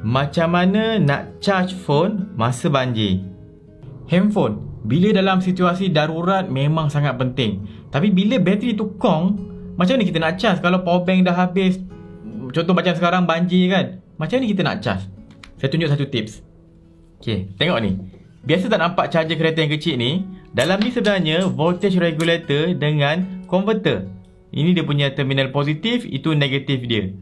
Macam mana nak charge phone masa banjir? Handphone, bila dalam situasi darurat memang sangat penting. Tapi bila bateri tu kong, macam mana kita nak charge kalau power bank dah habis? Contoh macam sekarang banjir kan? Macam mana kita nak charge? Saya tunjuk satu tips. Okay, tengok ni. Biasa tak nampak charger kereta yang kecil ni? Dalam ni sebenarnya voltage regulator dengan converter. Ini dia punya terminal positif, itu negatif dia.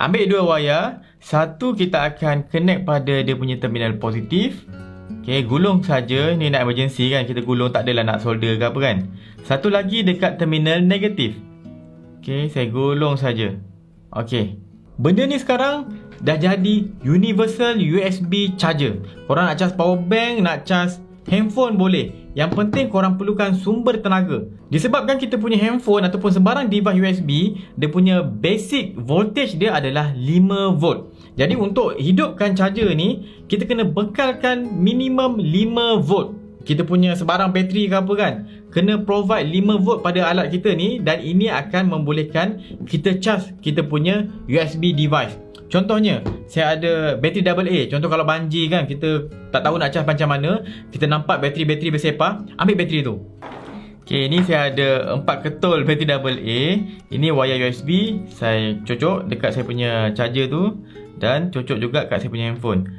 Ambil dua wayar. Satu kita akan connect pada dia punya terminal positif. Okay, gulung saja. Ni nak emergency kan, kita gulung, tak adalah nak solder ke apa kan. Satu lagi dekat terminal negatif. Okay, saya gulung saja. Okay, benda ni sekarang dah jadi universal USB charger. Korang nak charge power bank, nak charge handphone boleh. Yang penting korang perlukan sumber tenaga. Disebabkan kita punya handphone ataupun sembarang device USB, dia punya basic voltage dia adalah 5 volt. Jadi untuk hidupkan charger ni, kita kena bekalkan minimum 5 volt. Kita punya sebarang bateri ke apa kan, kena provide 5 volt pada alat kita ni. Dan ini akan membolehkan kita charge kita punya USB device. Contohnya, saya ada bateri AA. Contoh kalau banjir kan, kita tak tahu nak charge macam mana, kita nampak bateri-bateri bersepah, ambil bateri tu. Okay, ni saya ada 4 ketul bateri AA. Ini wayar USB, saya cocok dekat saya punya charger tu. Dan cocok juga kat saya punya handphone.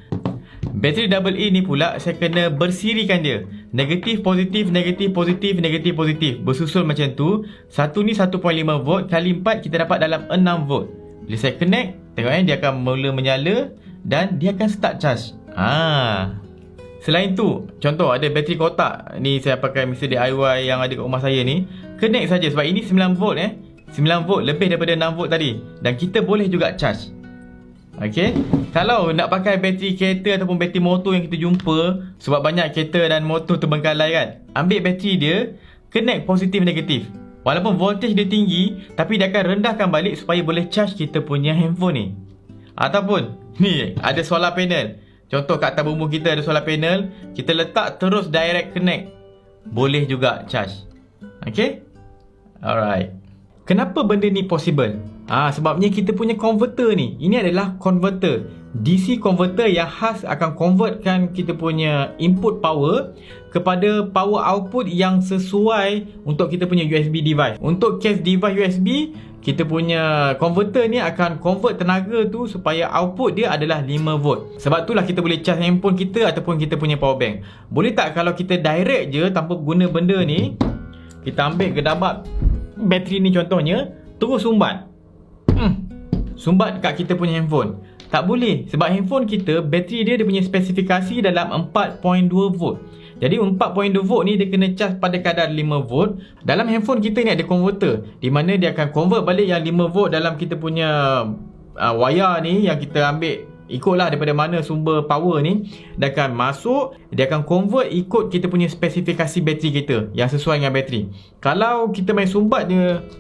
Bateri AA ni pula saya kena bersirikan dia. Negatif, positif, negatif, positif, negatif, positif. Bersusul macam tu. Satu ni 1.5 volt kali 4 kita dapat dalam 6 volt. Bila saya connect, tengok dia akan mula menyala dan dia akan start charge. Selain tu, contoh ada bateri kotak. Ni saya pakai Mr. DIY yang ada kat rumah saya ni. Connect saja sebab ini 9 volt 9 volt lebih daripada 6 volt tadi. Dan kita boleh juga charge. Okey, kalau nak pakai bateri kereta ataupun bateri motor yang kita jumpa, sebab banyak kereta dan motor terbengkalai kan, ambil bateri dia, connect positif negatif. Walaupun voltage dia tinggi, tapi dia akan rendahkan balik supaya boleh charge kita punya handphone ni. Ataupun ni ada solar panel. Contoh kat atas bumbung kita ada solar panel, kita letak terus direct connect, boleh juga charge. Okey, alright. Kenapa benda ni possible? Sebabnya kita punya converter ni, ini adalah converter, DC converter yang khas akan convertkan kita punya input power kepada power output yang sesuai untuk kita punya USB device. Untuk case device USB, kita punya converter ni akan convert tenaga tu supaya output dia adalah 5 volt. Sebab itulah kita boleh charge handphone kita ataupun kita punya power bank. Boleh tak kalau kita direct je tanpa guna benda ni, kita ambil gedabak bateri ni contohnya, terus sumbat. Sumbat kat kita punya handphone. Tak boleh, sebab handphone kita, bateri dia punya spesifikasi dalam 4.2 volt. Jadi 4.2 volt ni dia kena charge pada kadar 5 volt. Dalam handphone kita ni ada converter, di mana dia akan convert balik yang 5 volt dalam kita punya wayar ni yang kita ambil. Ikutlah daripada mana sumber power ni, dia akan masuk, dia akan convert ikut kita punya spesifikasi bateri kita yang sesuai dengan bateri. Kalau kita main sumbat dia